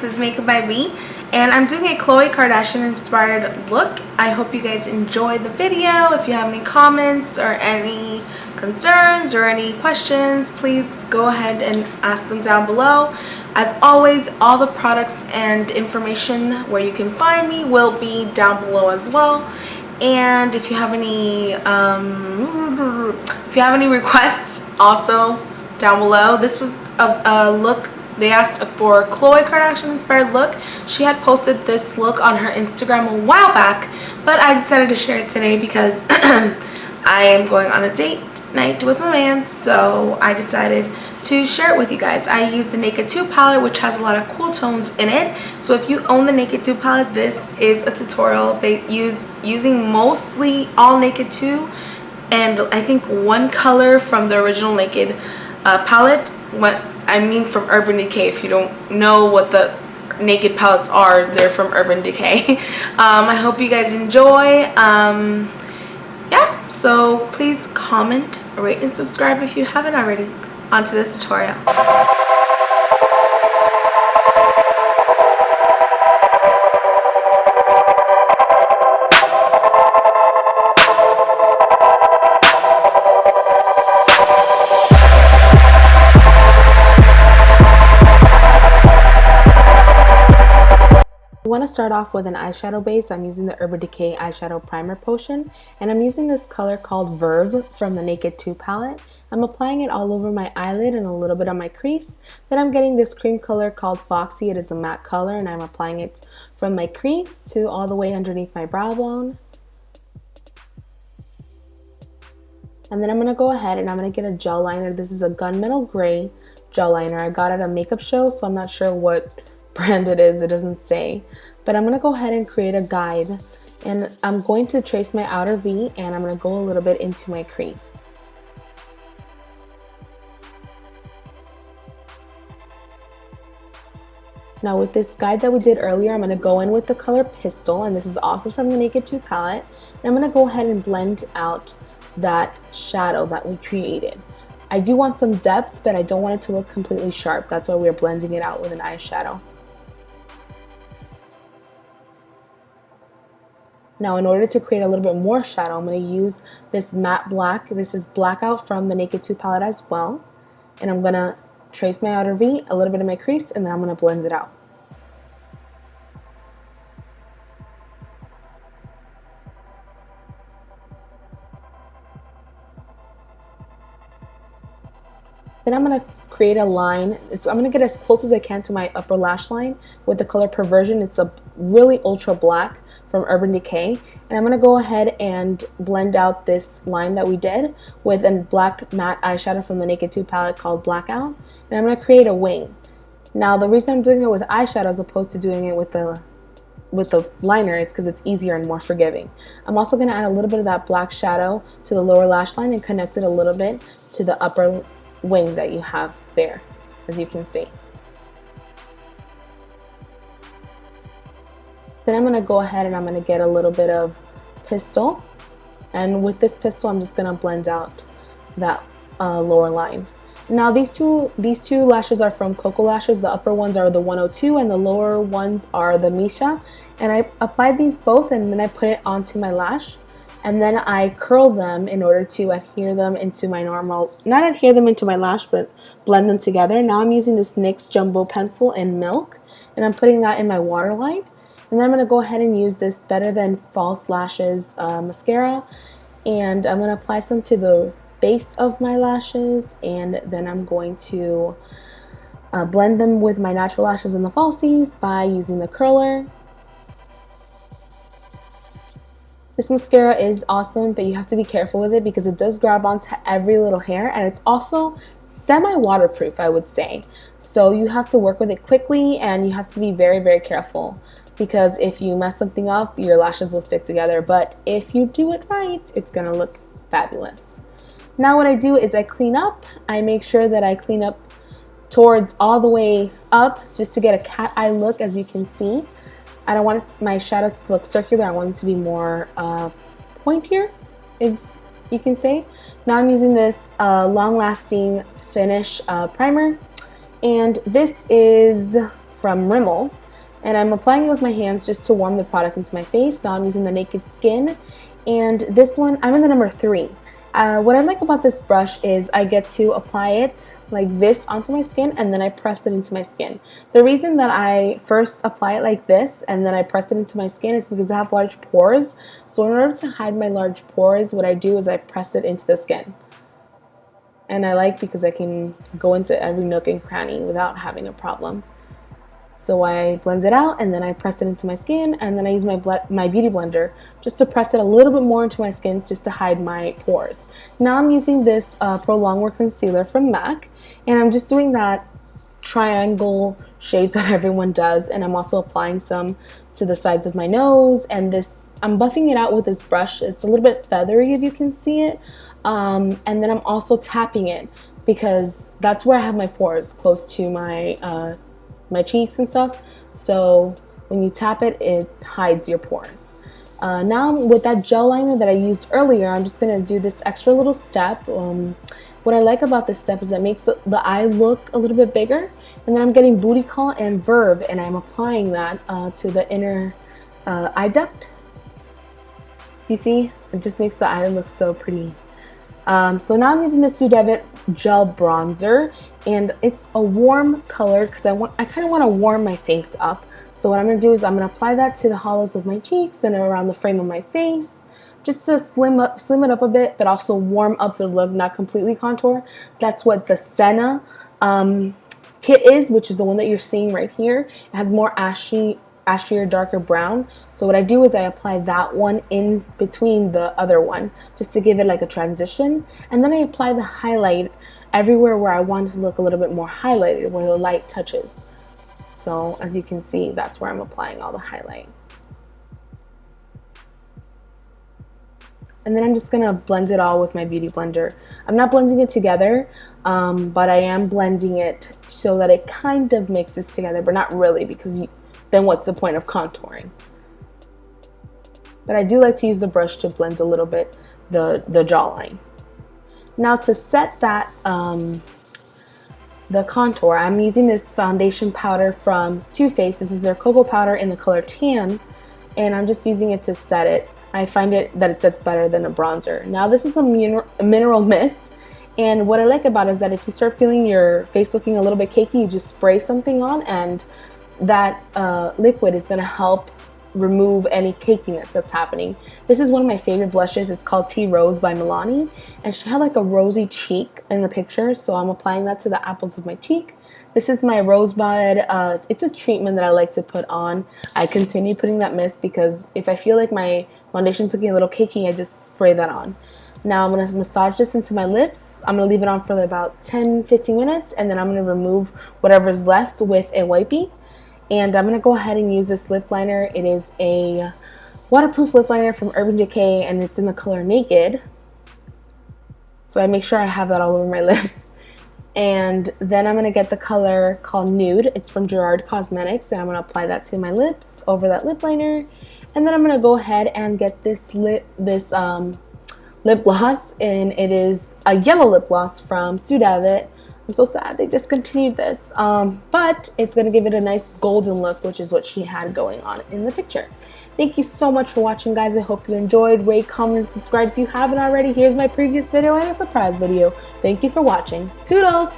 is Makeup by Me, and I'm doing a Khloe Kardashian inspired look. I hope you guys enjoyed the video. If you have any comments or any concerns or any questions, please go ahead and ask them down below. As always, all the products and information where you can find me will be down below as well. And if you have any requests, also down below. This was a look. They asked for Khloe Kardashian inspired look. She had posted this look on her Instagram a while back, but I decided to share it today because I am going on a date night with my man, so I decided to share it with you guys. I used the Naked 2 palette, which has a lot of cool tones in it. So if you own the Naked 2 palette, this is a tutorial using mostly all Naked 2 and I think one color from the original Naked palette. From Urban Decay. If you don't know what the Naked palettes are, they're from Urban Decay. I hope you guys enjoy. Yeah, so please comment, rate, and subscribe if you haven't already. On to this tutorial. I want to start off with an eyeshadow base. I'm using the Urban Decay Eyeshadow Primer Potion, and I'm using this color called Verve from the Naked 2 palette. I'm applying it all over my eyelid and a little bit on my crease. Then I'm getting this cream color called Foxy. It is a matte color, and I'm applying it from my crease to all the way underneath my brow bone. And then I'm going to go ahead and I'm going to get a gel liner. This is a Gunmetal Gray gel liner. I got it at a makeup show, so I'm not sure what brand it is, it doesn't say, but I'm gonna go ahead and create a guide, and I'm going to trace my outer V, and I'm gonna go a little bit into my crease. Now with this guide that we did earlier, I'm gonna go in with the color Pistol, and this is also from the Naked 2 palette, and I'm gonna go ahead and blend out that shadow that we created. I do want some depth, but I don't want it to look completely sharp. That's why we're blending it out with an eyeshadow. Now in order to create a little bit more shadow, I'm going to use this matte black. This is Blackout from the Naked 2 palette as well. And I'm going to trace my outer V, a little bit of my crease, and then I'm going to blend it out. Then I'm going to create a line. I'm going to get as close as I can to my upper lash line with the color Perversion. It's a really ultra black from Urban Decay. And I'm going to go ahead and blend out this line that we did with a black matte eyeshadow from the Naked 2 palette called Blackout. And I'm going to create a wing. Now the reason I'm doing it with eyeshadow as opposed to doing it with the liner is because it's easier and more forgiving. I'm also going to add a little bit of that black shadow to the lower lash line and connect it a little bit to the upper wing that you have there, as you can see. Then I'm going to go ahead and I'm going to get a little bit of Pistol, and with this Pistol I'm just going to blend out that lower line. Now these two lashes are from Koko lashes. The upper ones are the 102 and the lower ones are the Misha, and I applied these both and then I put it onto my lash. And then I curl them in order to adhere them into my not adhere them into my lash, but blend them together. Now I'm using this NYX Jumbo Pencil in Milk, and I'm putting that in my waterline. And then I'm going to go ahead and use this Better Than False Lashes mascara, and I'm going to apply some to the base of my lashes, and then I'm going to blend them with my natural lashes in the Falsies by using the curler. This mascara is awesome, but you have to be careful with it because it does grab onto every little hair, and it's also semi-waterproof, I would say. So you have to work with it quickly, and you have to be very, very careful because if you mess something up, your lashes will stick together. But if you do it right, it's gonna look fabulous. Now what I do is I clean up. I make sure that I clean up towards all the way up just to get a cat eye look, as you can see. I don't want my shadow to look circular. I want it to be more pointier, if you can say. Now I'm using this long-lasting finish primer, and this is from Rimmel, and I'm applying it with my hands just to warm the product into my face. Now I'm using the Naked Skin, and this one, I'm in the number 3. What I like about this brush is I get to apply it like this onto my skin, and then I press it into my skin. The reason that I first apply it like this and then I press it into my skin is because I have large pores. So in order to hide my large pores, what I do is I press it into the skin. And I like because I can go into every nook and cranny without having a problem. So I blend it out, and then I press it into my skin, and then I use my beauty blender just to press it a little bit more into my skin just to hide my pores. Now I'm using this prolongwear concealer from MAC, and I'm just doing that triangle shape that everyone does, and I'm also applying some to the sides of my nose, and this I'm buffing it out with this brush. It's a little bit feathery if you can see it, and then I'm also tapping it because that's where I have my pores, close to my cheeks and stuff. So when you tap it, it hides your pores. Now with that gel liner that I used earlier, I'm just gonna do this extra little step. What I like about this step is that it makes the eye look a little bit bigger, and then I'm getting Bootycall and Verve, and I'm applying that to the inner eye duct. You see, it just makes the eye look so pretty. So now I'm using the Suedevitt gel bronzer, and it's a warm color because I kind of want to warm my face up. So what I'm going to do is I'm going to apply that to the hollows of my cheeks and around the frame of my face, just to slim it up a bit, but also warm up the look, not completely contour. That's what the SENNA kit is, which is the one that you're seeing right here. It has more ashy or darker brown. So what I do is I apply that one in between the other one just to give it like a transition, and then I apply the highlight everywhere where I want it to look a little bit more highlighted, where the light touches. So as you can see, that's where I'm applying all the highlight. And then I'm just gonna blend it all with my beauty blender. I'm not blending it together, but I am blending it so that it kind of mixes together, but not really, because then what's the point of contouring? But I do like to use the brush to blend a little bit the jawline. Now to set that the contour, I'm using this foundation powder from TooFaced. This is their Koko powder in the color Tan, and I'm just using it to set it. I find that it sets better than a bronzer. Now this is a mineral mist, and what I like about it is that if you start feeling your face looking a little bit cakey, you just spray something on, and that liquid is going to help remove any cakiness that's happening. This is one of my favorite blushes. It's called Tea Rose by Milani, and she had like a rosy cheek in the picture, so I'm applying that to the apples of my cheek. This is my Rosebud. It's a treatment that I like to put on. I continue putting that mist because if I feel like my foundation's looking a little cakey, I just spray that on. Now I'm going to massage this into my lips. I'm going to leave it on for about 10-15 minutes, and then I'm going to remove whatever's left with a wipey. And I'm going to go ahead and use this lip liner. It is a waterproof lip liner from Urban Decay, and it's in the color Naked. So I make sure I have that all over my lips. And then I'm going to get the color called Nude. It's from Gerard Cosmetics, and I'm going to apply that to my lips over that lip liner. And then I'm going to go ahead and get this lip gloss, and it is a yellow lip gloss from Suedevitt. I'm so sad they discontinued this, but it's going to give it a nice golden look, which is what she had going on in the picture. Thank you so much for watching, guys. I hope you enjoyed. Rate, comment, and subscribe if you haven't already. Here's my previous video and a surprise video. Thank you for watching. Toodles!